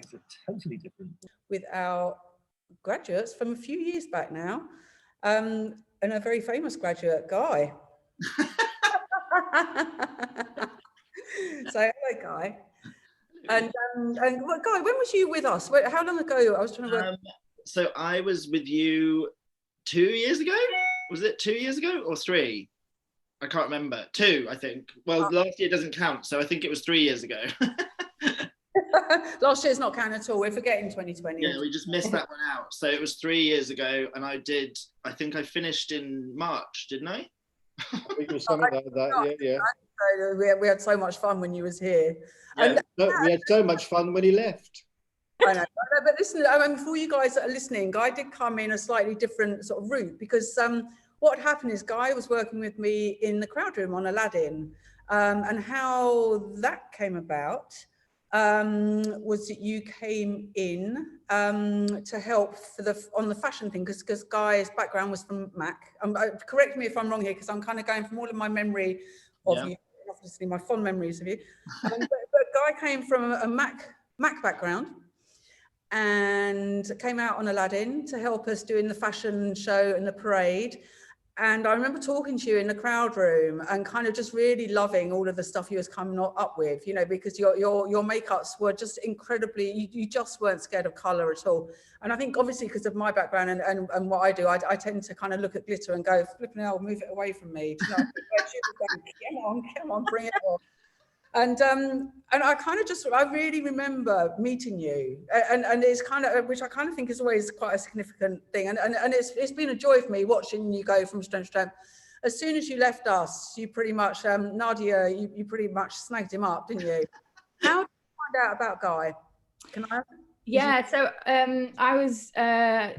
It's a totally different. With our graduates from a few years back now, and a very famous graduate, Guy. So hello, Guy. And well, Guy, when was you with us? How long ago? I was trying to work. So I was with you 2 years ago. Was it 2 years ago or 3? I can't remember. 2, I think. Well, last year doesn't count, so I think it was 3 years ago. Last year's not counting at all. We're forgetting 2020. Yeah, we just missed that one out. So it was 3 years ago, and I think I finished in March, didn't I? I think it was something like that, yeah. We had so much fun when you was here. Yeah. We had so much fun when he left. I know, but listen, I mean, for you guys that are listening, Guy did come in a slightly different sort of route, because what happened is Guy was working with me in the crowd room on Aladdin, and how that came about was that you came in to help on the fashion thing, because Guy's background was from Mac. Correct me if I'm wrong here, because I'm kind of going from all of my memory of you, obviously my fond memories of you. But Guy came from a Mac background, and came out on Aladdin to help us doing the fashion show and the parade. And I remember talking to you in the crowd room and kind of just really loving all of the stuff you was coming up with, you know, because your makeups were just incredibly, you just weren't scared of colour at all. And I think obviously because of my background and what I do, I tend to kind of look at glitter and go, flipping hell, move it away from me. You know, come on, bring it on. And I kind of I really remember meeting you, and it's kind of, which I kind of think is always quite a significant thing, and it's been a joy for me watching you go from strength to strength. As soon as you left us, you pretty much, Nadia, you pretty much snagged him up, didn't you? How did you find out about Guy? Can I? Yeah, so I was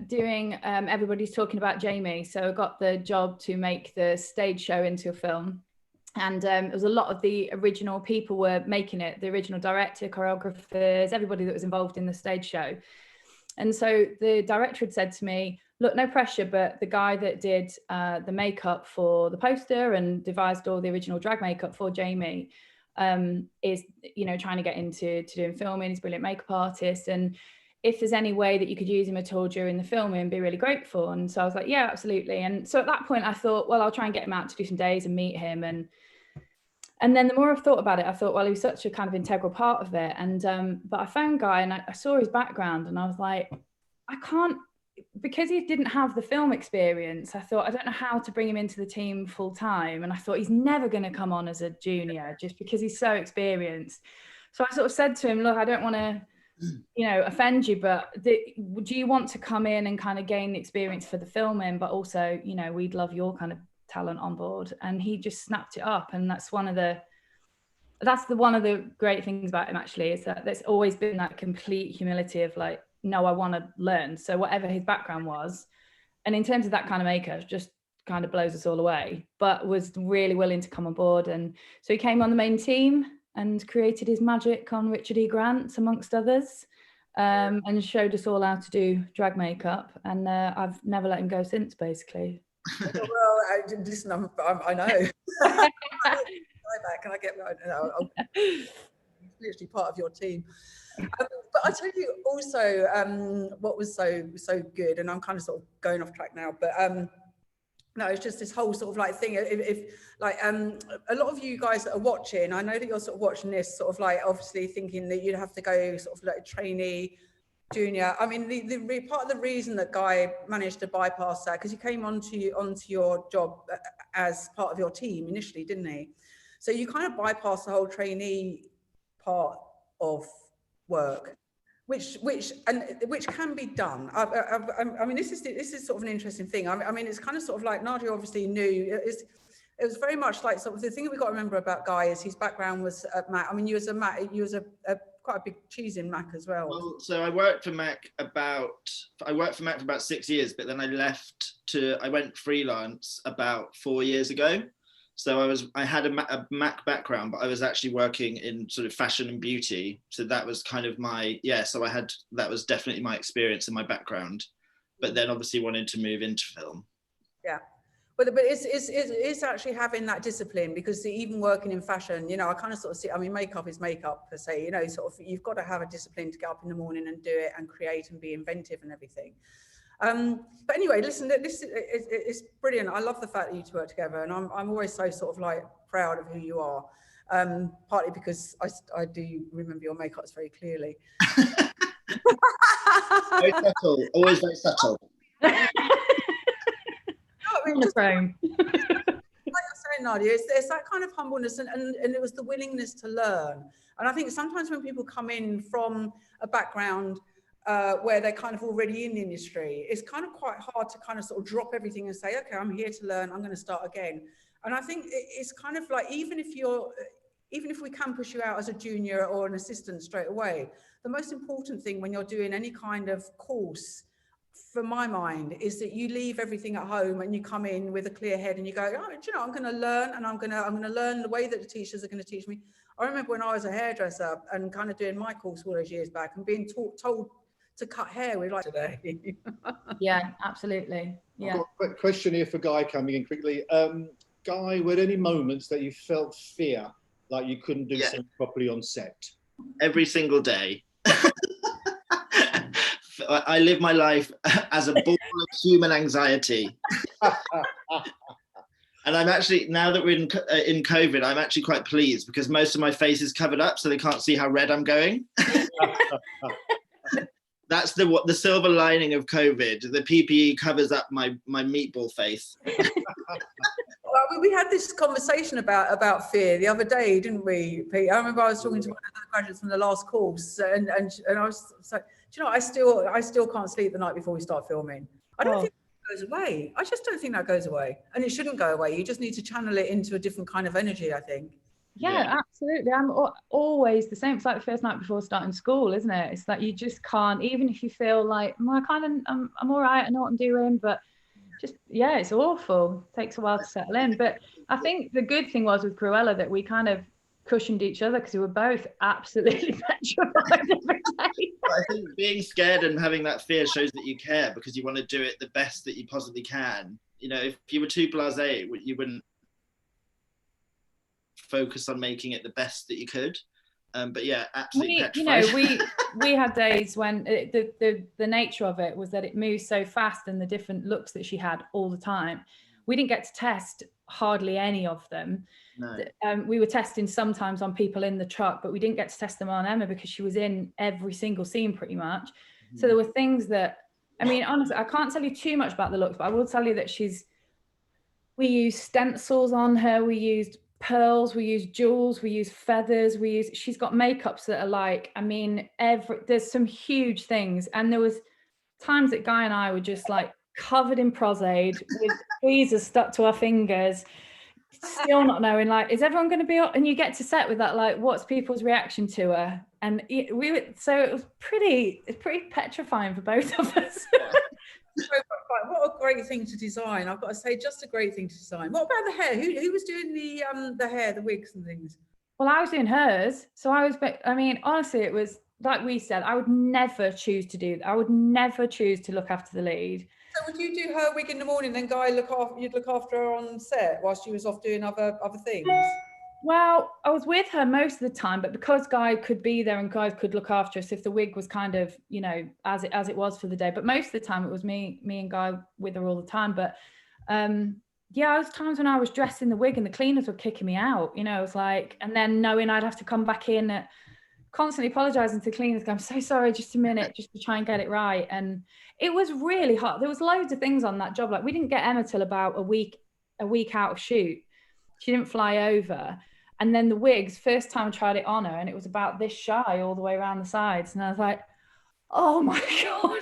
doing Everybody's Talking About Jamie, so I got the job to make the stage show into a film. And it was a lot of the original people were making it, the original director, choreographers, everybody that was involved in the stage show. And so the director had said to me, look, no pressure, but the guy that did the makeup for the poster and devised all the original drag makeup for Jamie is, you know, trying to get into doing filming. He's a brilliant makeup artist. And if there's any way that you could use him at all during the filming, be really grateful. And so I was like, yeah, absolutely. And so at that point I thought, well, I'll try and get him out to do some days and meet him. And then the more I've thought about it, I thought, well, he was such a kind of integral part of it. And but I found Guy and I saw his background and I was like, I can't, because he didn't have the film experience, I thought, I don't know how to bring him into the team full time. And I thought, he's never going to come on as a junior just because he's so experienced. So I sort of said to him, look, I don't want to, you know, offend you, but do you want to come in and kind of gain the experience for the filming, but also, you know, we'd love your kind of talent on board. And he just snapped it up. And that's one of the great things about him, actually, is that there's always been that complete humility of like, no, I want to learn. So whatever his background was, and in terms of that kind of makeup, just kind of blows us all away, but was really willing to come on board. And so he came on the main team and created his magic on Richard E. Grant, amongst others, and showed us all how to do drag makeup. And I've never let him go since, basically. Well, listen, I know. Can I get that? No, he's literally part of your team. But I tell you also what was so good, and I'm kind of sort of going off track now, but no, it's just this whole sort of like thing. If like a lot of you guys that are watching, I know that you're sort of watching this sort of like obviously thinking that you'd have to go sort of like a trainee, junior. I mean, the part of the reason that Guy managed to bypass that, because he came onto your job as part of your team initially, didn't he? So you kind of bypass the whole trainee part of work, which can be done. I mean, this is sort of an interesting thing. I mean, it's kind of sort of like Nadia obviously knew. It was very much like sort of the thing that we got to remember about Guy is his background was at Mac. I mean, you was a quite a big cheese in Mac as well. Well, so I worked for Mac for about 6 years, but then I went freelance about 4 years ago. So I had a Mac background, but I was actually working in sort of fashion and beauty. So that was kind of that was definitely my experience and my background, but then obviously wanted to move into film. Yeah. But it's actually having that discipline, because even working in fashion, you know, I kind of sort of see, I mean, makeup is makeup per se, you know, sort of, you've got to have a discipline to get up in the morning and do it and create and be inventive and everything. But anyway, listen, this it's brilliant. I love the fact that you two work together, and I'm always so sort of like proud of who you are. Partly because I do remember your makeups very clearly. Very subtle, always very subtle. I mean, just, frame. like you're saying, Nadia, it's that kind of humbleness, and it was the willingness to learn. And I think sometimes when people come in from a background where they're kind of already in the industry, it's kind of quite hard to kind of sort of drop everything and say, okay, I'm here to learn, I'm going to start again. And I think it's kind of like, even if we can push you out as a junior or an assistant straight away, the most important thing when you're doing any kind of course, for my mind, is that you leave everything at home and you come in with a clear head and you go, oh, do you know, I'm going to learn, and I'm going to learn the way that the teachers are going to teach me. I remember when I was a hairdresser and kind of doing my course all those years back and being told to cut hair with like today. Yeah, absolutely. Yeah. I've got a quick question here for Guy coming in quickly. Guy, were there any moments that you felt fear, like you couldn't do something properly on set? Every single day. I live my life as a ball of human anxiety. And I'm actually, now that we're in COVID, I'm actually quite pleased, because most of my face is covered up so they can't see how red I'm going. That's the silver lining of COVID. The PPE covers up my meatball face. Well, we had this conversation about fear the other day, didn't we, Pete? I remember I was talking to one of the graduates from the last course, and I was like, do you know, I still can't sleep the night before we start filming. I don't think that goes away. I just don't think that goes away, and it shouldn't go away. You just need to channel it into a different kind of energy, I think. Yeah, absolutely. I'm always the same. It's like the first night before starting school, isn't it? It's like you just can't, even if you feel like, I'm all right, I know what I'm doing, but just, yeah, it's awful. It takes a while to settle in. But I think the good thing was with Cruella that we kind of cushioned each other, because we were both absolutely petrified every day. I think being scared and having that fear shows that you care, because you want to do it the best that you possibly can. You know, if you were too blasé, you wouldn't focus on making it the best that you could. But yeah, absolutely petrified. You know, we had days when the nature of it was that it moved so fast, and the different looks that she had all the time, we didn't get to test hardly any of them. No. We were testing sometimes on people in the truck, but we didn't get to test them on Emma, because she was in every single scene pretty much. Mm-hmm. So there were things that, I mean, honestly, I can't tell you too much about the looks, but I will tell you that we used stencils on her, we used pearls, we use jewels, we use feathers, she's got makeups that are like, I mean, there's some huge things. And there was times that Guy and I were just like covered in Prozaid with tweezers stuck to our fingers, still not knowing, like, is everyone going to be up? And you get to set with that, like, what's people's reaction to her? And so it was pretty petrifying for both of us. What a great thing to design. I've got to say, just a great thing to design. What about the hair? Who was doing the hair, the wigs and things? Well, I was doing hers. So I mean, honestly, it was like we said, I would never choose to do that. I would never choose to look after the lead. So would you do her wig in the morning, then Guy you'd look after her on set whilst she was off doing other things? Well, I was with her most of the time, but because Guy could be there and Guy could look after us if the wig was kind of, you know, as it was for the day. But most of the time it was me and Guy with her all the time. But yeah, there was times when I was dressed in the wig and the cleaners were kicking me out, you know, it was like, and then knowing I'd have to come back in, constantly apologizing to cleaners, going, I'm so sorry, just a minute, just to try and get it right. And it was really hard. There was loads of things on that job. Like, we didn't get Emma till about a week out of shoot. She didn't fly over. And then the wigs, first time I tried it on her, and it was about this shy all the way around the sides. And I was like, oh my God,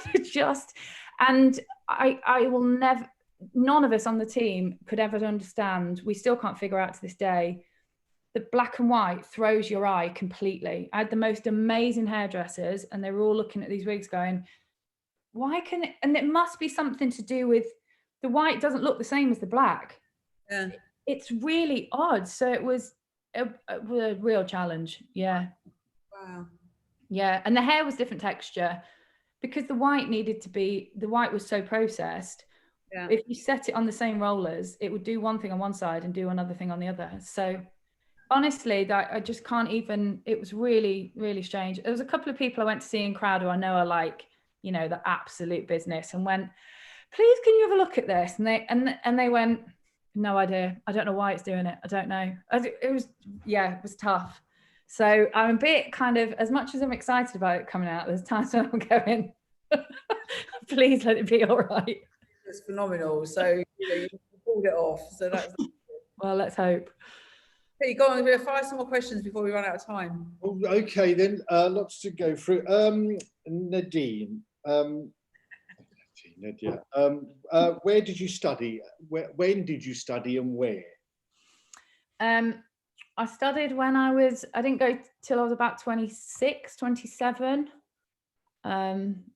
and I will never, none of us on the team could ever understand, we still can't figure out to this day, that black and white throws your eye completely. I had the most amazing hairdressers, and they were all looking at these wigs going, why can it, and it must be something to do with the white doesn't look the same as the black. Yeah. It's really odd. So it was a real challenge. Yeah. Wow. Yeah. And the hair was different texture because the white was so processed. Yeah. If you set it on the same rollers, it would do one thing on one side and do another thing on the other. So honestly, that I just can't even, it was really, really strange. There was a couple of people I went to see in crowd who I know are like, you know, the absolute business, and went, please, can you have a look at this? And they went, no idea. I don't know why it's doing it. I don't know. It was tough. So I'm a bit kind of, as much as I'm excited about it coming out, there's times when I'm going, please let it be all right. It's phenomenal. So, you know, you pulled it off. So that's well, let's hope. Hey, go on, we'll fire some more questions before we run out of time. Oh, okay, then, lots to go through. Nadine, Nadia, where did you study? When did you study and where? I studied when I didn't go till I was about 26, 27.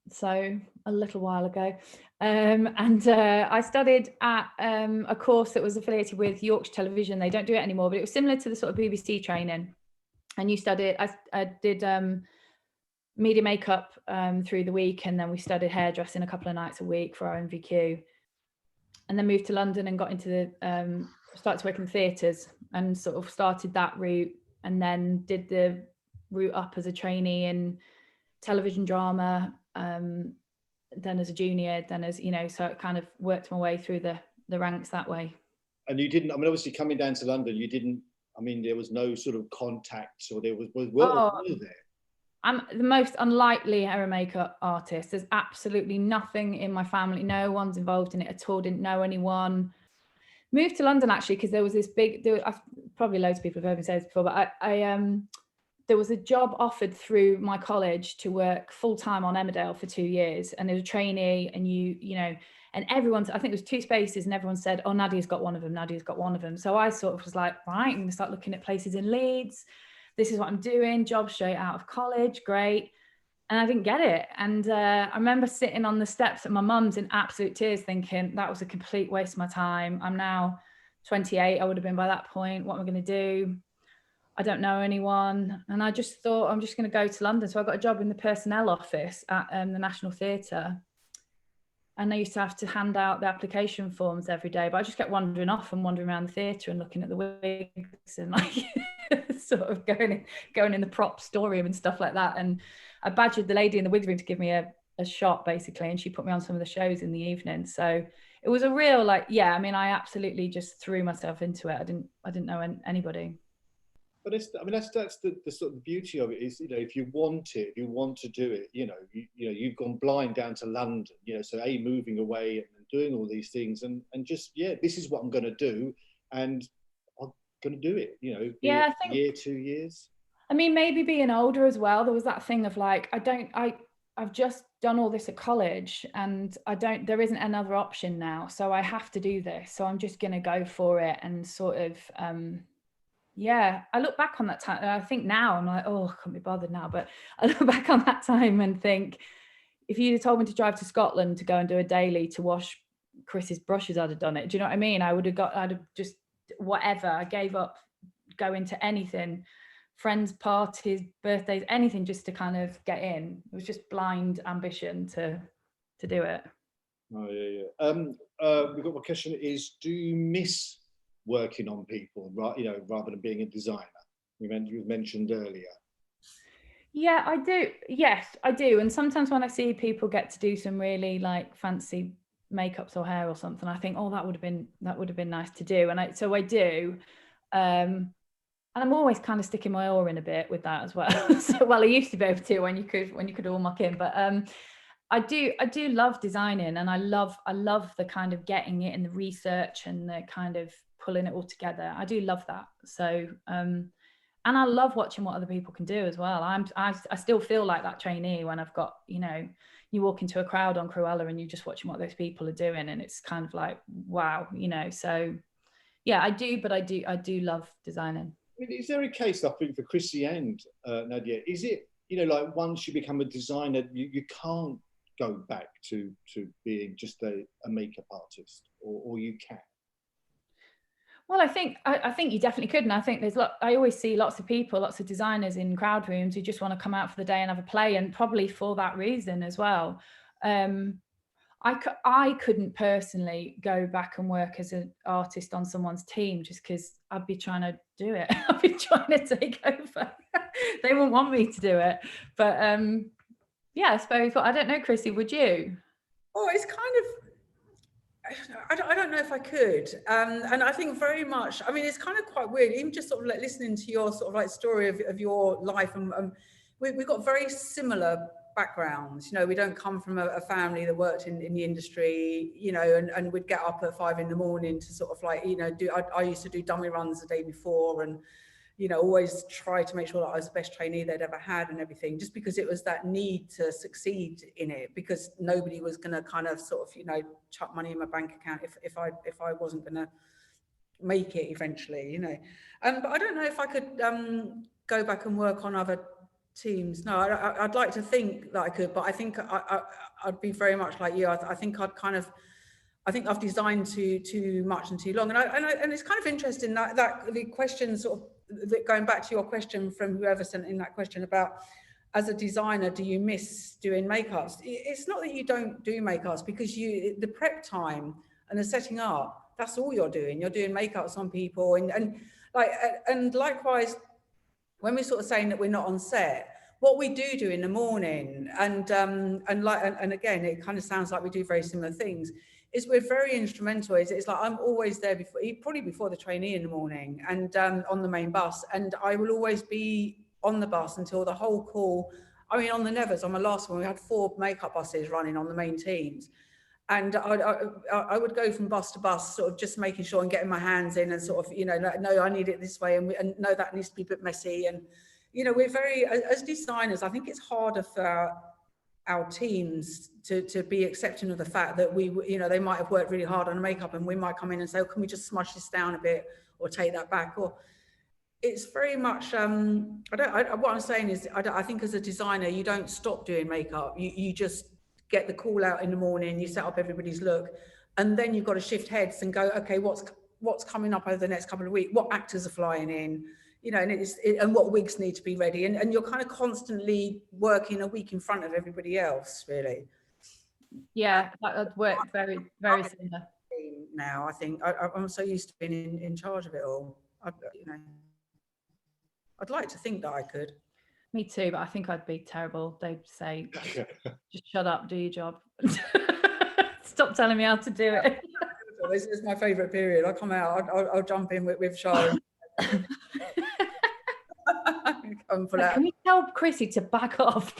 So a little while ago. I studied at a course that was affiliated with Yorkshire Television. They don't do it anymore, but it was similar to the sort of BBC training. And you studied, I did media makeup through the week, and then we studied hairdressing a couple of nights a week for our MVQ. And then moved to London and got into the, started to work in theatres and sort of started that route, and then did the route up as a trainee in television drama, then as a junior, then as, you know, so it kind of worked my way through the ranks that way. And you didn't, I mean, obviously coming down to London, you didn't, I mean, there was no sort of contacts, or there was there? I'm the most unlikely hair and makeup artist. There's absolutely nothing in my family. No one's involved in it at all. Didn't know anyone. Moved to London actually because there was this big, probably loads of people have heard me say this before, but there was a job offered through my college to work full-time on Emmerdale for 2 years, and there was a trainee, and you know, and everyone's, I think there was 2 spaces, and everyone said, oh, Nadia's got one of them, Nadia's got one of them. So I sort of was like, right, I'm gonna start looking at places in Leeds. This is what I'm doing, job straight out of college, great. And I didn't get it. And I remember sitting on the steps at my mum's in absolute tears thinking, that was a complete waste of my time. I'm now 28, I would have been by that point. What am I gonna do? I don't know anyone. And I just thought, I'm just going to go to London. So I got a job in the personnel office at the National Theatre. And I used to have to hand out the application forms every day, but I just kept wandering off and wandering around the theatre and looking at the wigs and like sort of going in the prop storeroom and stuff like that. And I badgered the lady in the wigs room to give me a shot basically. And she put me on some of the shows in the evening. So it was a real, like, yeah, I mean, I absolutely just threw myself into it. I didn't know anybody. But it's, I mean, that's the sort of beauty of it is, you know, if you want it, if you want to do it, you know, you've gone blind down to London, you know, so moving away and doing all these things and just, yeah, this is what I'm going to do, and I'm going to do it, you know, yeah, I think, a year, 2 years. I mean, maybe being older as well, there was that thing of like, I've just done all this at college and there isn't another option now. So I have to do this. So I'm just going to go for it and sort of, yeah, I look back on that time. I think now I'm like, oh, I can't be bothered now. But I look back on that time and think, if you'd have told me to drive to Scotland to go and do a daily to wash Chris's brushes, I'd have done it. Do you know what I mean? I'd have just whatever. I gave up going to anything, friends' parties, birthdays, anything, just to kind of get in. It was just blind ambition to do it. Oh yeah. We've got one question: is do you miss working on people, right? You know, rather than being a designer, you mentioned earlier. Yeah, I do. Yes, I do. And sometimes when I see people get to do some really like fancy makeups or hair or something, I think, oh, that would have been nice to do. And I do. And I'm always kind of sticking my oar in a bit with that as well. So, well, I used to be able to when you could all muck in, but I do love designing, and I love the kind of getting it and the research and the kind of pulling it all together. I do love that. So and I love watching what other people can do as well. I still feel like that trainee when I've got, you know, you walk into a crowd on Cruella and you're just watching what those people are doing, and it's kind of like, wow, you know. So yeah, I do love designing. I mean, is there a case, I think, for Chrissy and Nadia, is it, you know, like once you become a designer, you can't go back to being just a makeup artist, or you can? Well, I think you definitely could, and I think I always see lots of designers in crowd rooms who just want to come out for the day and have a play, and probably for that reason as well. I couldn't personally go back and work as an artist on someone's team just because I'd be trying to do it. I'd be trying to take over. They wouldn't want me to do it. But yeah, I suppose. Well, I don't know, Chrissy, would you? Oh, it's kind of, I don't know if I could. And I think very much, I mean, it's kind of quite weird, even just sort of like listening to your sort of like story of your life. And we've got very similar backgrounds. You know, we don't come from a family that worked in the industry, you know, and we'd get up at 5 a.m. to sort of like, you know, I used to do dummy runs the day before, and, you know, always try to make sure that I was the best trainee they'd ever had and everything, just because it was that need to succeed in it, because nobody was going to kind of sort of, you know, chuck money in my bank account if I wasn't going to make it eventually, you know. But I don't know if I could go back and work on other teams. No, I'd like to think that I could, but I think I'd be very much like you. I think I've designed too much and too long, and it's kind of interesting that the question sort of going back to your question from whoever sent in that question about, as a designer, do you miss doing makeups? It's not that you don't do makeups, because the prep time and the setting up, that's all you're doing. You're doing makeups on people, and likewise, when we're sort of saying that we're not on set, what we do in the morning, and again, it kind of sounds like we do very similar things, is we're very instrumental. It's like I'm always there probably before the trainee in the morning, and on the main bus, and I will always be on the bus until the whole call. I mean, on the Nevers, on my last one, we had 4 makeup buses running on the main teams. And I would go from bus to bus, sort of just making sure and getting my hands in, and sort of, you know, no, I need it this way, and no, that needs to be a bit messy. And, you know, we're very, as designers, I think it's harder for our teams to be accepting of the fact that we, you know, they might have worked really hard on the makeup, and we might come in and say, oh, can we just smudge this down a bit, or take that back? Or it's very much, what I'm saying is, I think as a designer, you don't stop doing makeup. You just get the call out in the morning, you set up everybody's look, and then you've got to shift heads and go, okay, what's coming up over the next couple of weeks? What actors are flying in? You know, and what wigs need to be ready, and you're kind of constantly working a week in front of everybody else, really. Yeah, that would work very, very similar. Now, I think I'm so used to being in charge of it all. You know, I'd like to think that I could. Me too, but I think I'd be terrible. They'd say, just shut up, do your job. Stop telling me how to do it. This is my favourite period. I come out, I'll jump in with Charlotte. Can you tell Chrissy to back off?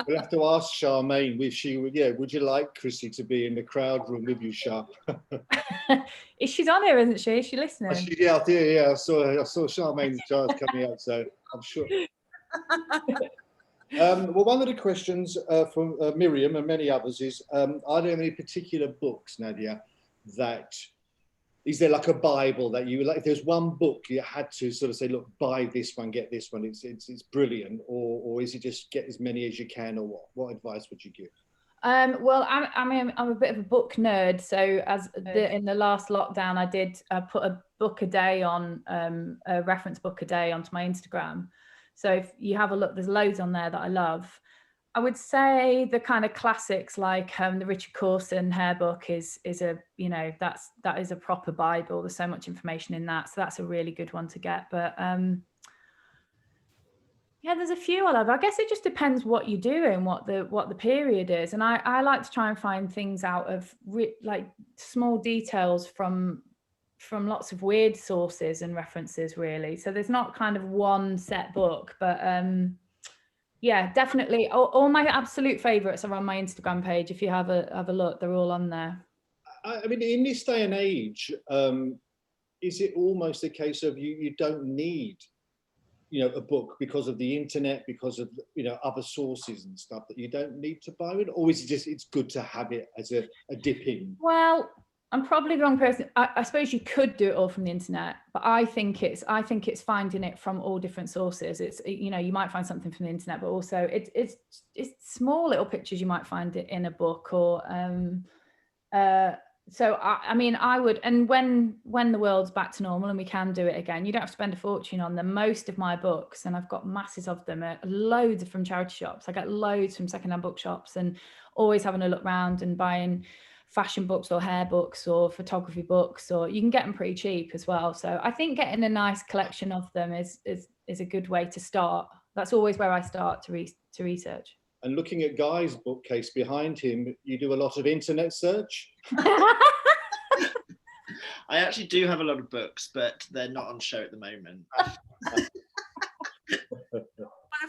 We'll have to ask Charmaine if she would. Yeah, would you like Chrissy to be in the crowd room with you, Char? She's on here, isn't she? Is she listening? Yeah, I saw Charmaine's charge coming out, so I'm sure. Well, one of the questions from Miriam and many others is, are there any particular books, Nadia, that is there like a Bible that you like? If there's one book you had to sort of say, look, buy this one, get this one, it's brilliant, or is it just get as many as you can, or what? What advice would you give? Well, I'm a bit of a book nerd, so in the last lockdown, I did put a book a day on, a reference book a day onto my Instagram. So if you have a look, there's loads on there that I love. I would say the kind of classics like the Richard Corson hair book is a, you know, that is a proper Bible. There's so much information in that, so that's a really good one to get. But yeah, there's a few I love. I guess it just depends what you're doing, what the period is, and I like to try and find things out of like small details from lots of weird sources and references, really. So there's not kind of one set book, but yeah, definitely. All my absolute favourites are on my Instagram page. If you have a look, they're all on there. I mean, in this day and age, is it almost a case of you don't need, you know, a book because of the internet, because of, you know, other sources and stuff, that you don't need to buy it, or is it just it's good to have it as a dip in? Well, I'm probably the wrong person. I suppose you could do it all from the internet, but I think it's finding it from all different sources. It's, you know, you might find something from the internet, but also it's small little pictures you might find it in a book, or So I mean, I would, and when the world's back to normal and we can do it again, you don't have to spend a fortune on them. Most of my books, and I've got masses of them, loads from charity shops. I get loads from secondhand bookshops, and always having a look around and buying fashion books or hair books or photography books, or you can get them pretty cheap as well. So I think getting a nice collection of them is a good way to start. That's always where I start to research. And looking at Guy's bookcase behind him, you do a lot of internet search? I actually do have a lot of books, but they're not on show at the moment. I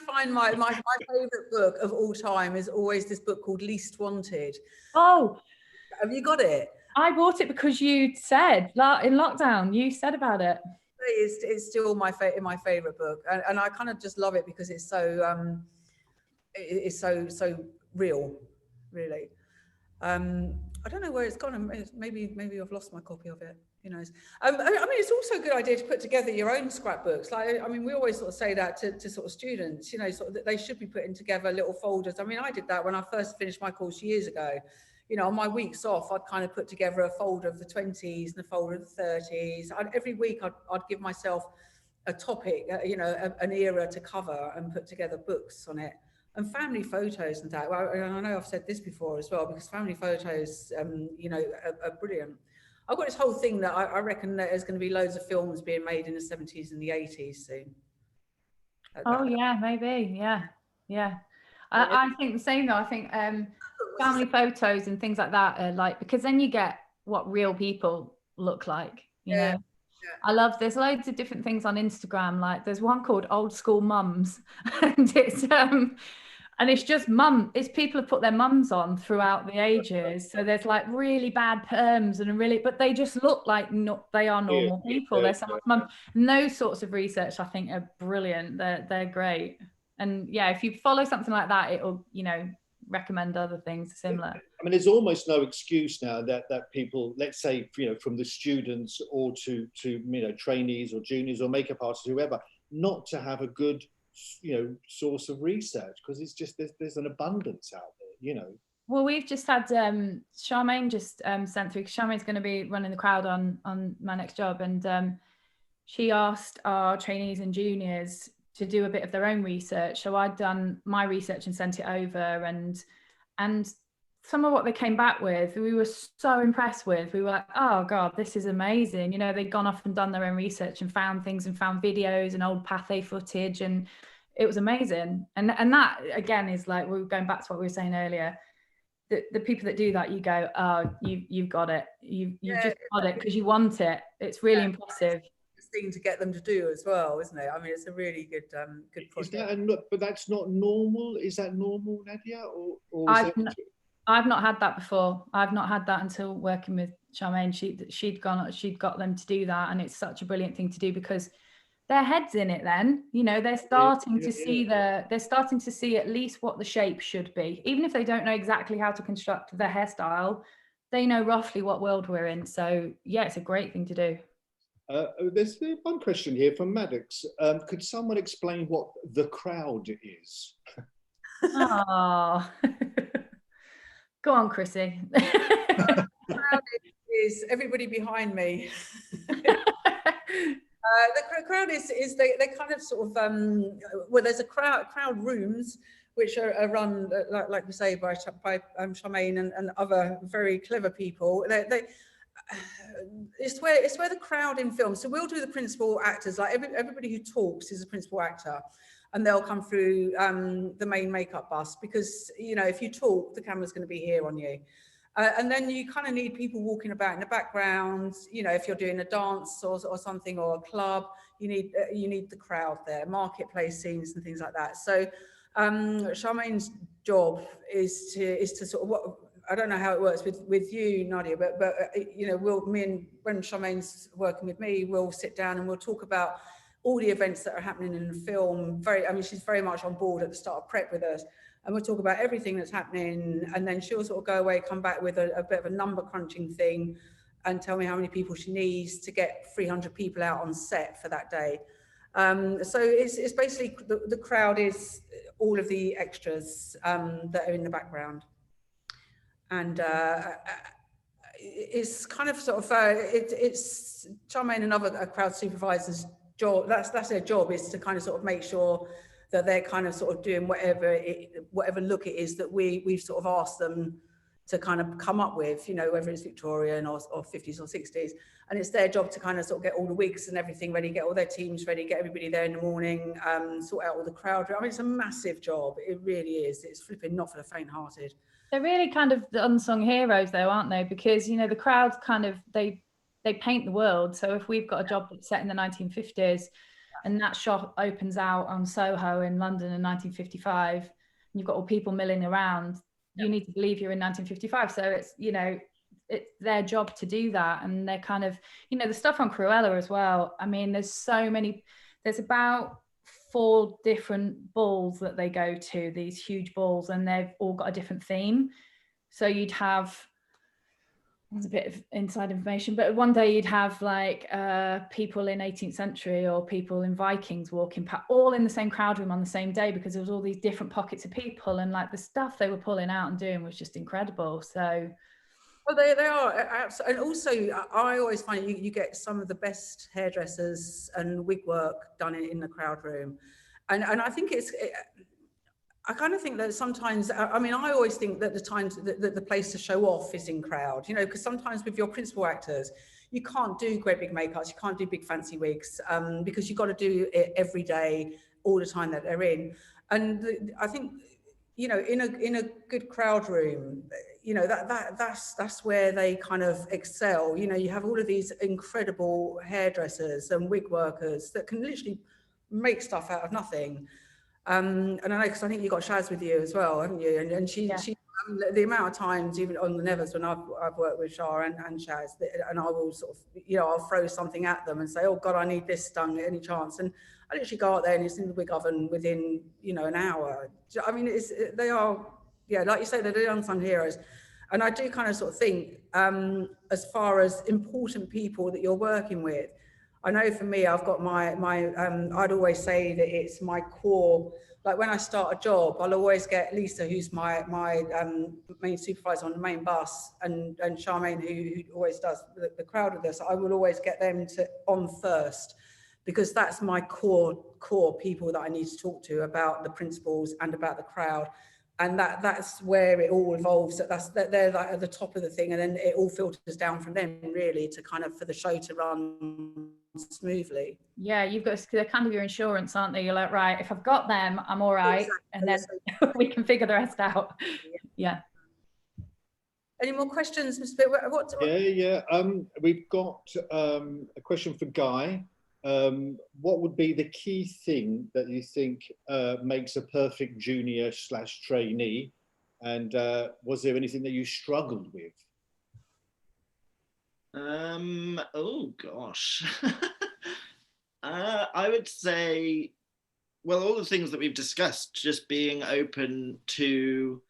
find my favourite book of all time is always this book called Least Wanted. Oh, have you got it? I bought it because you said in lockdown, you said about it. It's still my favourite book, and I kind of just love it because it's so it's so real, really. I don't know where it's gone. Maybe I've lost my copy of it. Who knows? I mean, it's also a good idea to put together your own scrapbooks. Like, I mean, we always sort of say that to sort of students, sort of that they should be putting together little folders. I mean, I did that when I first finished my course years ago. On my weeks off, I'd kind of put together a folder of the 20s and a folder of the 30s. Every week, I'd give myself a topic, an era to cover and put together books on it. And family photos and that. Well, I know I've said this before as well, because family photos, are brilliant. I've got this whole thing that I reckon that there's going to be loads of films being made in the 70s and the 80s soon. Yeah, maybe. Yeah. I think the same though. I think family photos and things like that are like, because then you get what real people look like, you know. I love, there's loads of different things on Instagram. Like there's one called Old School Mums, and it's just it's people have put their mums on throughout the ages. So there's like really bad perms but they just look like they are normal people. They're someone's mum. And those sorts of research I think are brilliant. They're great. And yeah, if you follow something like that, it'll, recommend other things similar. I mean, there's almost no excuse now that people, let's say, from the students or to trainees or juniors or makeup artists, whoever, not to have a good source of research, because it's just there's an abundance out there. Well, we've just had Charmaine just sent through, because Charmaine's going to be running the crowd on my next job, and she asked our trainees and juniors to do a bit of their own research. So I'd done my research and sent it over, and some of what they came back with, we were so impressed with. We were like, oh God, this is amazing. They'd gone off and done their own research and found things and found videos and old Pathé footage, and it was amazing. And that again is like, we're going back to what we were saying earlier. The people that do that, you go, oh, you've got it. You've just got it because you want it. It's really impressive thing to get them to do as well, isn't it? I mean, it's a really good project. But that's not normal. Is that normal, Nadia? Or I've not had that before. I've not had that until working with Charmaine. She'd got them to do that, and it's such a brilliant thing to do because their heads in it. Then they're starting to see they're starting to see at least what the shape should be, even if they don't know exactly how to construct their hairstyle. They know roughly what world we're in. So yeah, it's a great thing to do. There's one question here from Maddox. Could someone explain what the crowd is? Oh, go on, Chrissy. The crowd is everybody behind me. The crowd is they kind of sort of there's a crowd rooms which are run like we say by Charmaine and other very clever people. It's where the crowd in film. So we'll do the principal actors. Like everybody who talks is a principal actor, and they'll come through the main makeup bus, because if you talk, the camera's going to be here on you. And then you kind of need people walking about in the background. If you're doing a dance or something, or a club, you need the crowd there, marketplace scenes and things like that. So Charmaine's job is to sort of I don't know how it works with you, Nadia, but when Charmaine's working with me, we'll sit down and we'll talk about all the events that are happening in the film. She's very much on board at the start of prep with us, and we'll talk about everything that's happening, and then she'll sort of go away, come back with a bit of a number crunching thing, and tell me how many people she needs to get 300 people out on set for that day. So it's basically the crowd is all of the extras that are in the background. And it's kind of sort of it's Charmaine and other crowd supervisors' job. That's their job, is to kind of sort of make sure that they're kind of sort of doing whatever look it is that we've sort of asked them to kind of come up with, you know, whether it's Victorian or 50s or 60s. And it's their job to kind of sort of get all the wigs and everything ready, get all their teams ready, get everybody there in the morning, sort out all the crowd. I mean, it's a massive job. It really is. It's flipping not for the faint-hearted. They're really kind of the unsung heroes though, aren't they? Because, you know, the crowds kind of, they paint the world. So if we've got a job that's set in the 1950s and that shop opens out on Soho in London in 1955, and you've got all people milling around, you need to believe you're in 1955. So it's, you know, it's their job to do that. And they're kind of, you know, the stuff on Cruella as well. I mean, there's about 4 different balls that they go to, these huge balls, and they've all got a different theme. So you'd have, there's a bit of inside information, but one day you'd have like people in 18th century or people in Vikings walking past, all in the same crowd room on the same day, because there was all these different pockets of people, and like the stuff they were pulling out and doing was just incredible. So well, they are, and also I always find you get some of the best hairdressers and wig work done in the crowd room, and I think I kind of think that sometimes, I mean, I always think that the place to show off is in crowd, you know, because sometimes with your principal actors, you can't do great big makeups, you can't do big fancy wigs, because you've got to do it every day, all the time that they're in. And I think, you know, in a good crowd room, you know, that's where they kind of excel. You know, you have all of these incredible hairdressers and wig workers that can literally make stuff out of nothing. And I know, because I think you got Shaz with you as well, haven't you? And she the amount of times, even on the Nevers, when I've worked with Shah and Shaz, and I will sort of, you know, I'll throw something at them and say, oh God, I need this done, any chance? And I literally go out there and it's in the wig oven within, you know, an hour. I mean, they are, yeah, like you say, they're the unsung heroes. And I do kind of sort of think, as far as important people that you're working with, I know for me, I've got I'd always say that it's my core. Like when I start a job, I'll always get Lisa, who's my main supervisor on the main bus, and Charmaine, who always does the crowd with us. I will always get them on first, because that's my core people that I need to talk to about the principals and about the crowd. And that's where it all evolves. They're like at the top of the thing, and then it all filters down from them, really, to kind of for the show to run smoothly. Yeah, they're kind of your insurance, aren't they? You're like, right, if I've got them, I'm all right, exactly. And then we can figure the rest out. Yeah. Any more questions, Mr. Pitt? What? Yeah. We've got a question for Guy. What would be the key thing that you think makes a perfect junior/trainee? And was there anything that you struggled with? Oh gosh. I would say, well, all the things that we've discussed, just being open to,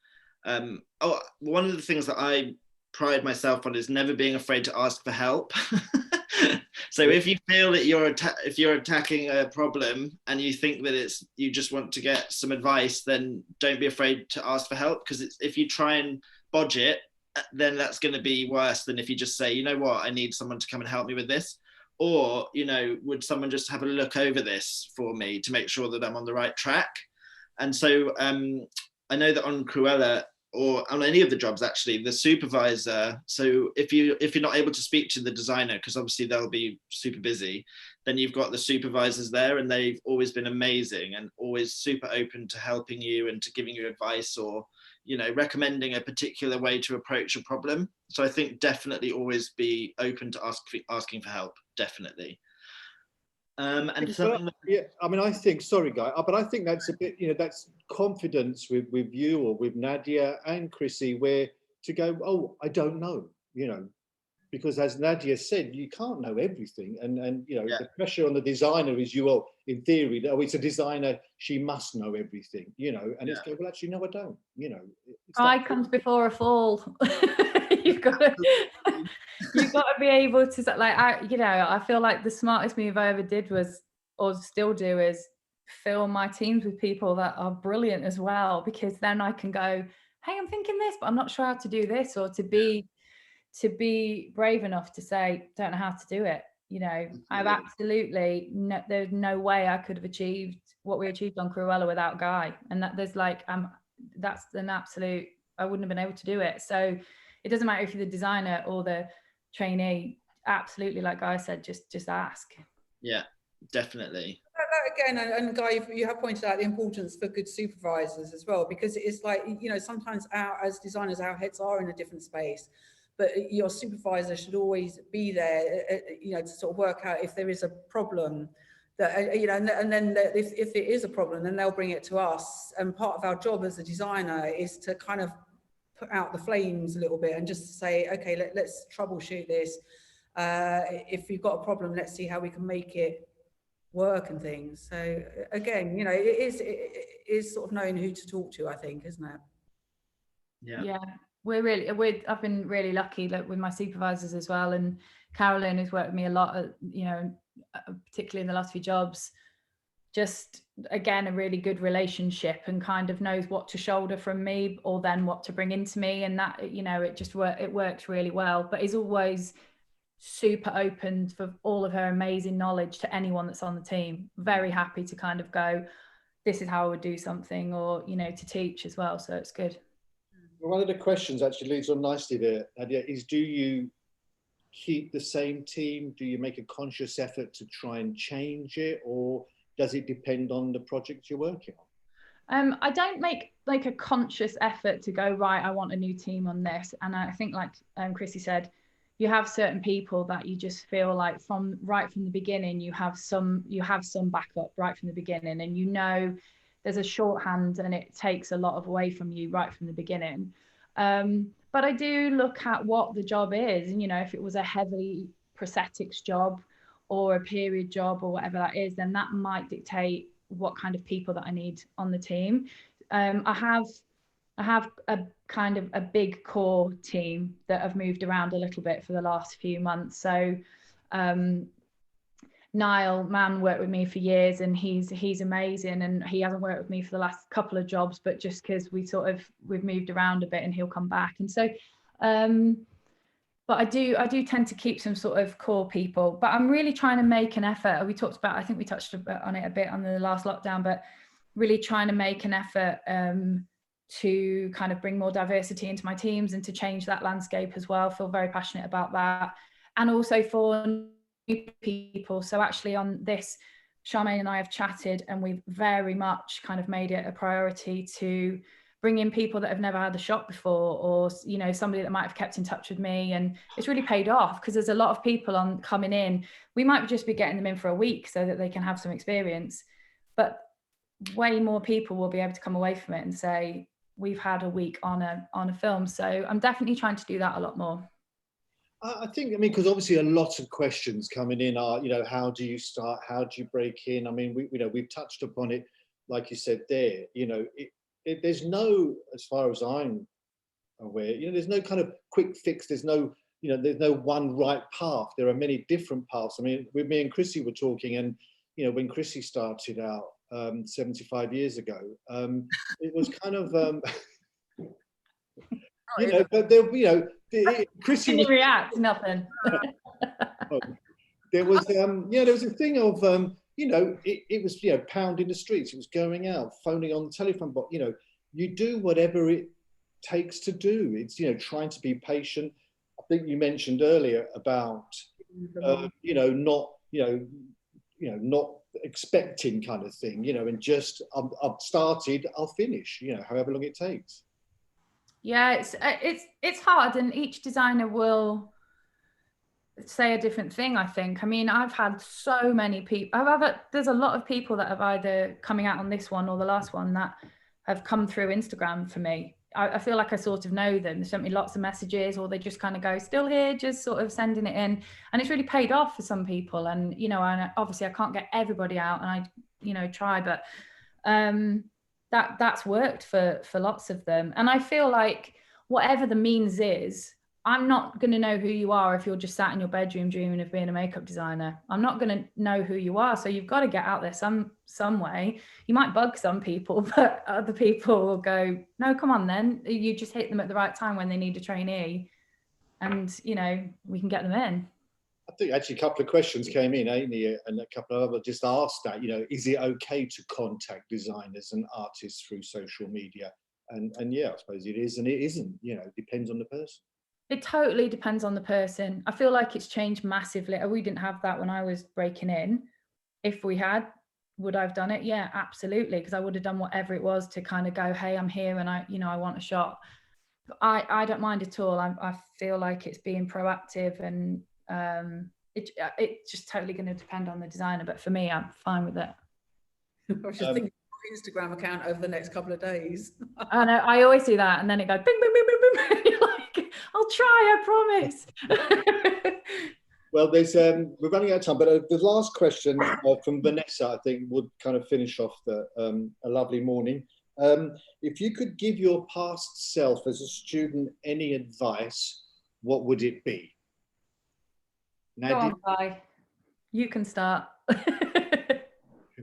one of the things that I pride myself on is never being afraid to ask for help. So if you feel that if you're attacking a problem and you think that you just want to get some advice, then don't be afraid to ask for help, because if you try and bodge it, then that's going to be worse than if you just say, you know what, I need someone to come and help me with this. Or, you know, would someone just have a look over this for me to make sure that I'm on the right track? And so I know that on Cruella, or on any of the jobs actually, the supervisor, so if you're not able to speak to the designer, because obviously they'll be super busy, then you've got the supervisors there, and they've always been amazing and always super open to helping you and to giving you advice, or, you know, recommending a particular way to approach a problem. So I think definitely always be open to asking for help, definitely. And something I mean, I think, sorry, Guy, but I think that's a bit, you know, that's confidence with you or with Nadia and Chrissy, where to go, oh, I don't know, you know, because as Nadia said, you can't know everything, and you know, the pressure on the designer is in theory, it's a designer, she must know everything, you know, and it's go, well, actually, no, I don't, you know. Pride comes before a fall. You've got to be able to, like, I feel like the smartest move I ever did was, or still do, is fill my teams with people that are brilliant as well, because then I can go, hey, I'm thinking this, but I'm not sure how to do this, or to be to be brave enough to say, don't know how to do it. You know, I've absolutely there's no way I could have achieved what we achieved on Cruella without Guy. And that there's like, that's an absolute, I wouldn't have been able to do it. So it doesn't matter if you're the designer or the trainee, absolutely, like Guy said, just ask. Yeah, definitely. Again, and Guy, you have pointed out the importance for good supervisors as well, because it's like, you know, sometimes as designers, our heads are in a different space, but your supervisor should always be there, you know, to sort of work out if there is a problem. That, you know, and then if it is a problem, then they'll bring it to us. And part of our job as a designer is to kind of put out the flames a little bit and just say, okay, let's troubleshoot this. If you've got a problem, let's see how we can make it work and things. So again, you know, it is sort of knowing who to talk to, I think, isn't it? Yeah. I've been really lucky, like, with my supervisors as well, and Carolyn has worked with me a lot, you know, particularly in the last few jobs. Just again, a really good relationship, and kind of knows what to shoulder from me or then what to bring into me, and that, you know, it works really well, but is always super open for all of her amazing knowledge to anyone that's on the team. Very happy to kind of go, this is how I would do something, or, you know, to teach as well. So it's good. One of the questions actually leads on nicely there, Nadia, is do you keep the same team? Do you make a conscious effort to try and change it, or does it depend on the project you're working on? I don't make like a conscious effort to go, right, I want a new team on this. And I think, like Chrissy said, you have certain people that you just feel like right from the beginning, you have some backup right from the beginning, and you know there's a shorthand and it takes a lot away from you right from the beginning. But I do look at what the job is, and, you know, if it was a heavily prosthetics job or a period job or whatever that is, then that might dictate what kind of people that I need on the team. I have a kind of a big core team that have moved around a little bit for the last few months. So Niall Mann worked with me for years, and he's amazing, and he hasn't worked with me for the last couple of jobs, but just because we've moved around a bit, and he'll come back. And so but I do tend to keep some sort of core people, but I'm really trying to make an effort. I think we touched on it a bit on the last lockdown, but really trying to make an effort to kind of bring more diversity into my teams and to change that landscape as well. Feel very passionate about that. And also for new people. So actually on this, Charmaine and I have chatted, and we've very much kind of made it a priority to bring in people that have never had a shot before, or, you know, somebody that might have kept in touch with me. And it's really paid off, because there's a lot of people coming in. We might just be getting them in for a week so that they can have some experience, but way more people will be able to come away from it and say, we've had a week on a film. So I'm definitely trying to do that a lot more. I think, I mean, because obviously a lot of questions coming in are, you know, how do you start? How do you break in? I mean, we've touched upon it, like you said there, you know, there's no, as far as I'm aware, you know, there's no kind of quick fix. There's no, you know, there's no one right path. There are many different paths. I mean, with me and Chrissy were talking, and, you know, when Chrissy started out 75 years ago, it was kind of, you know, but there, you know, Chrissy was, react nothing. There was, yeah, there was a thing of, you know, it was, you know, pounding the streets. It was going out, phoning on the telephone box. You know, you do whatever it takes to do. It's, you know, trying to be patient. I think you mentioned earlier about, you know, not expecting kind of thing, you know, and just I've started, I'll finish, you know, however long it takes. Yeah, it's hard, and each designer will say a different thing, I think. I mean, I've had so many people, there's a lot of people that have either coming out on this one or the last one that have come through Instagram for me. I feel like I sort of know them. They sent me lots of messages, or they just kind of go, still here, just sort of sending it in. And it's really paid off for some people. And, you know, and obviously I can't get everybody out, and I, you know, try, but that's worked for lots of them. And I feel like whatever the means is, I'm not going to know who you are if you're just sat in your bedroom dreaming of being a makeup designer. I'm not going to know who you are. So you've got to get out there some way. You might bug some people, but other people will go, no, come on then. You just hit them at the right time when they need a trainee. and you know, we can get them in. I think actually a couple of questions came in, Amy, and a couple of others just asked that, you know, is it okay to contact designers and artists through social media? And yeah, I suppose it is and it isn't, you know, it depends on the person. It totally depends on the person. I feel like it's changed massively. We didn't have that when I was breaking in. If we had, would I have done it? Yeah, absolutely. Because I would have done whatever it was to kind of go, hey, I'm here and I want a shot. I don't mind at all. I feel like it's being proactive, and it's just totally going to depend on the designer. But for me, I'm fine with it. I was just thinking Instagram account over the next couple of days. I know, I always do that, and then it goes bing, bing, bing, bing, bing. You're like, I'll try, I promise. Well, there's we're running out of time, but the last question from Vanessa, I think, would kind of finish off a lovely morning. If you could give your past self as a student any advice, what would it be? Nadia? Go on, Guy. You can start.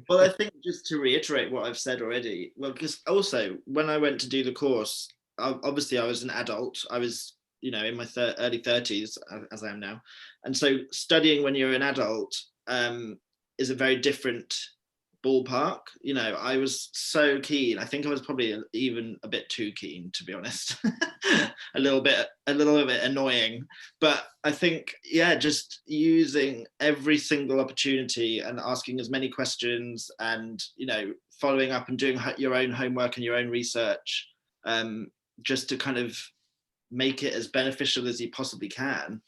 Well, I think just to reiterate what I've said already, well, because also when I went to do the course, obviously I was an adult. I was, you know, in my early 30s, as I am now. And so studying when you're an adult is a very different ballpark. You know, I was so keen. I think I was probably even a bit too keen, to be honest. a little bit annoying. But I think, yeah, just using every single opportunity and asking as many questions and, you know, following up and doing your own homework and your own research, just to kind of make it as beneficial as you possibly can.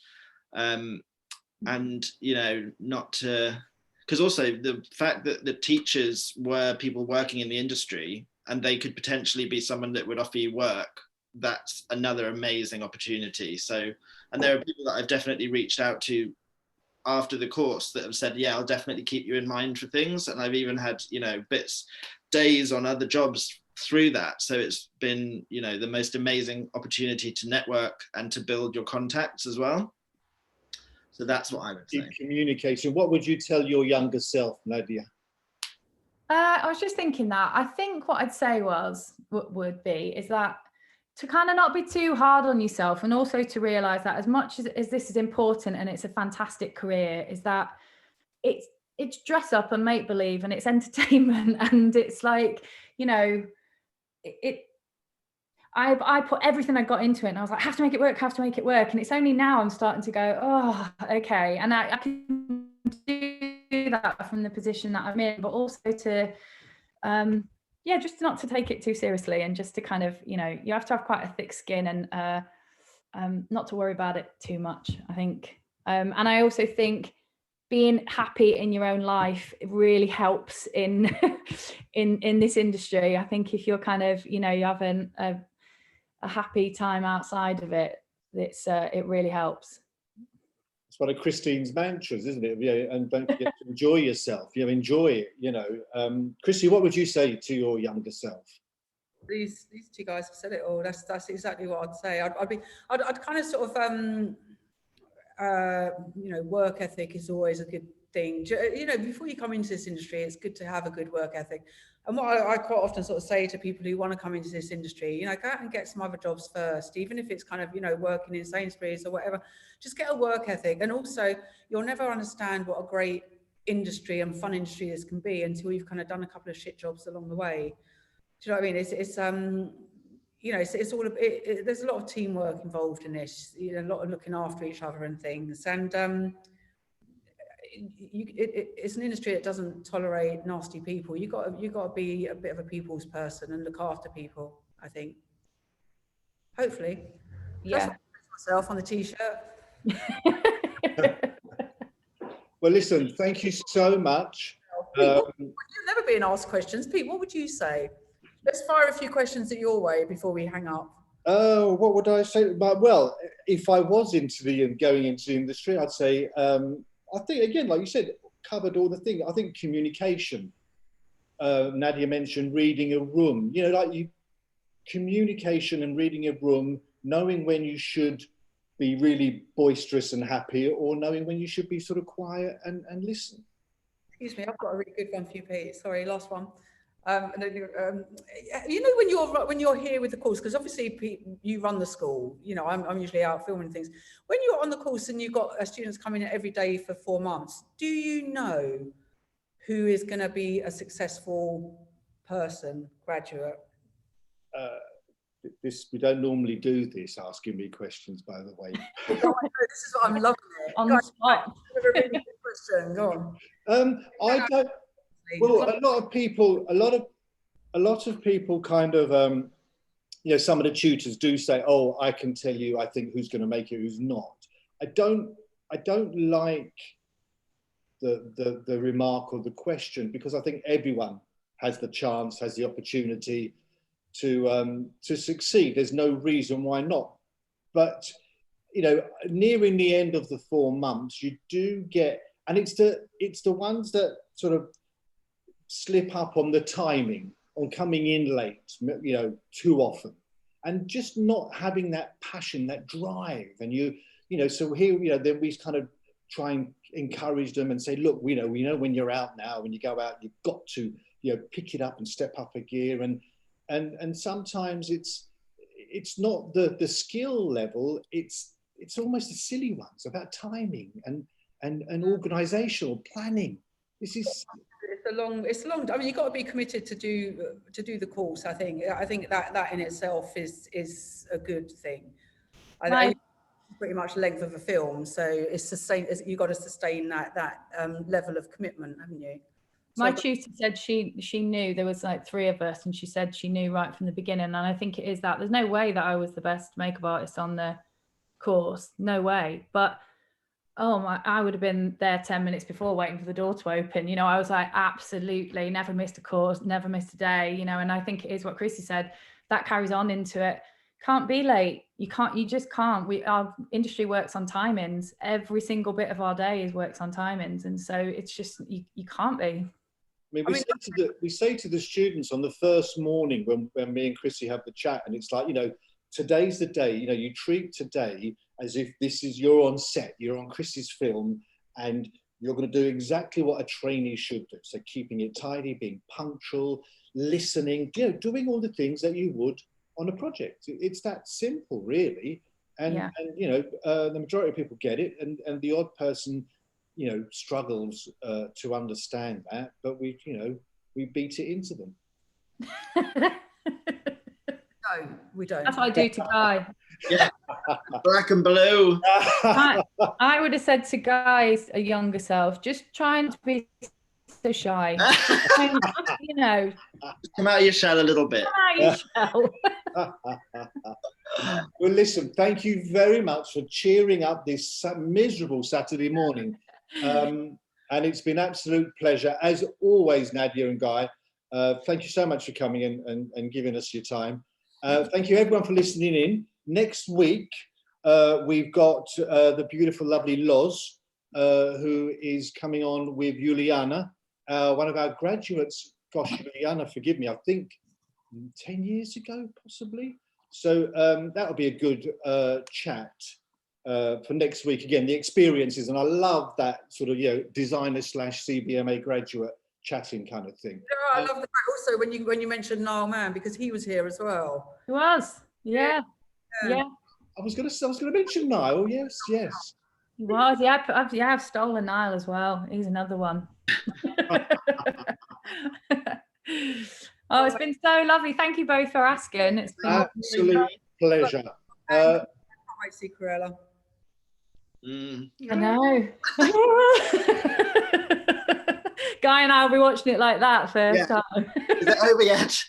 And, you know, not to, because also the fact that the teachers were people working in the industry and they could potentially be someone that would offer you work, that's another amazing opportunity. So, and there are people that I've definitely reached out to after the course that have said, yeah, I'll definitely keep you in mind for things. And I've even had, you know, days on other jobs through that. So it's been, you know, the most amazing opportunity to network and to build your contacts as well. So that's what I would say. Communication. What would you tell your younger self, Nadia? I was just thinking that. I think what I'd say would be that to kind of not be too hard on yourself, and also to realize that as much as this is important and it's a fantastic career, is that it's dress up and make believe, and it's entertainment, and it's like, you know, I put everything I got into it, and I was like, have to make it work. And it's only now I'm starting to go, oh, okay. And I can do that from the position that I'm in, but also to, just not to take it too seriously, and just to kind of, you know, you have to have quite a thick skin, and not to worry about it too much, I think. And I also think being happy in your own life really helps in this industry. I think if you're kind of, you know, you're having a happy time outside of it, it really helps. It's one of Christine's mantras, isn't it? Yeah, and don't forget to enjoy yourself. You know, enjoy it. You know, Christy, what would you say to your younger self? These two guys have said it all. That's exactly what I'd say. I'd kind of sort of you know, work ethic is always a good thing. You know, before you come into this industry, it's good to have a good work ethic. And what I quite often sort of say to people who want to come into this industry, you know, go out and get some other jobs first, even if it's kind of, you know, working in Sainsbury's or whatever. Just get a work ethic. And also, you'll never understand what a great industry and fun industry this can be until you've kind of done a couple of shit jobs along the way. Do you know what I mean? It's you know, it's all there's a lot of teamwork involved in this, you know, a lot of looking after each other and things. And it's an industry that doesn't tolerate nasty people. You got to be a bit of a people's person and look after people, I think. Hopefully. Yeah. That's myself on the t-shirt. Well, listen, thank you so much. You're never being asked questions. Pete, what would you say? Let's fire a few questions at your way before we hang up. Oh, what would I say? Well, if I was going into the industry, I'd say, I think, again, like you said, covered all the things. I think communication. Nadia mentioned reading a room. You know, like communication and reading a room, knowing when you should be really boisterous and happy, or knowing when you should be sort of quiet and listen. Excuse me, I've got a really good one for you, Pete. Sorry, last one. You know, when you're here with the course, because obviously you run the school, you know, I'm usually out filming things. When you're on the course and you've got students coming in every day for 4 months, do you know who is going to be a successful person, graduate? We don't normally do this, asking me questions, by the way. This is what I'm loving it. On the spot. A really good question. Go on. I don't. Well, a lot of people kind of, you know, some of the tutors do say, "Oh, I can tell you, I think who's going to make it, who's not." I don't like the remark or the question, because I think everyone has the chance, has the opportunity to succeed. There's no reason why not. But you know, nearing the end of the 4 months, you do get, and it's the ones that sort of slip up on the timing, on coming in late, you know, too often, and just not having that passion, that drive. And you know, so here, you know, then we kind of try and encourage them and say, look, we know when you're out now, when you go out, you've got to, you know, pick it up and step up a gear. And sometimes it's not the skill level, it's almost the silly ones about timing and organizational planning. It's a long. I mean, you've got to be committed to do the course. I think that in itself is a good thing. I think pretty much the length of a film, so it's you've got to sustain that level of commitment, haven't you? So my tutor said she knew there was like 3 of us, and she said she knew right from the beginning. And I think it is that. There's no way that I was the best makeup artist on the course, no way. But I would have been there 10 minutes before, waiting for the door to open. You know, I was like, absolutely, never missed a course, never missed a day, you know. And I think it is what Chrissy said, that carries on into it. Can't be late. You just can't. Our industry works on timings. Every single bit of our day works on timings. And so it's just, you can't be. I mean, we say to the students on the first morning when me and Chrissy have the chat, and it's like, you know, today's the day, you know, you treat today as if you're on set, you're on Chrissy's film, and you're going to do exactly what a trainee should do. So keeping it tidy, being punctual, listening, you know, doing all the things that you would on a project. It's that simple, really. And you know, the majority of people get it, and the odd person, you know, struggles to understand that, but we beat it into them. No, we don't. That's what I do to Guy. Yeah, black and blue. I would have said to Guy's a younger self, just trying to be so shy. You know, come out of your shell a little bit. Come out of your shell. Well, listen, thank you very much for cheering up this miserable Saturday morning. And it's been an absolute pleasure, as always, Nadia and Guy. Thank you so much for coming in and giving us your time. Thank you, everyone, for listening in. Next week, we've got the beautiful, lovely Loz, who is coming on with Juliana, one of our graduates. Gosh, Juliana, forgive me, I think 10 years ago, possibly. So that'll be a good chat for next week. Again, the experiences, and I love that sort of, you know, designer / CBMA graduate chatting kind of thing. Yeah, I love the fact also when you mentioned Niall Mann, because he was here as well. He was, yeah. I was gonna mention Niall. Yes. He was. Yeah, I've stolen Niall as well. He's another one. Oh, it's been so lovely. Thank you both for asking. It's been absolute pleasure. I can't wait to see Cruella. I know. Guy and I will be watching it like that first time. Is it over yet?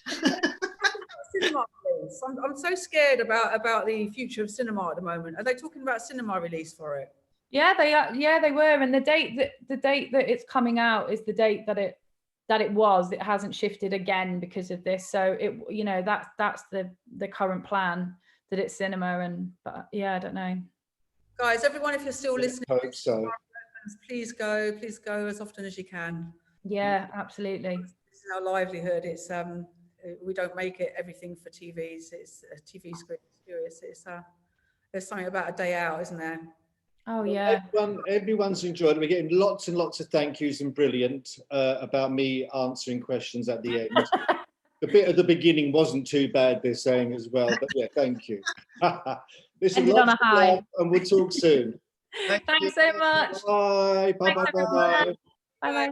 I'm so scared about the future of cinema at the moment. Are they talking about cinema release for it? Yeah, they are. Yeah, they were. And the date that it's coming out is the date that it was. It hasn't shifted again because of this. So it, you know, that's the current plan, that it's cinema. But yeah, I don't know. Guys, everyone, if you're still listening, I hope so. Please go as often as you can. Yeah, absolutely. This is our livelihood. It's we don't make it everything for TVs. It's a TV screen. It's there's something about a day out, isn't there? Oh yeah. Everyone's enjoyed it. We're getting lots and lots of thank yous and brilliant about me answering questions at the end. The bit at the beginning wasn't too bad, they're saying as well. But yeah, thank you. Listen, Ended on a high. love, and we'll talk soon. Thanks so much. Bye. Bye. Thanks, Bye. Bye. everyone. Bye bye.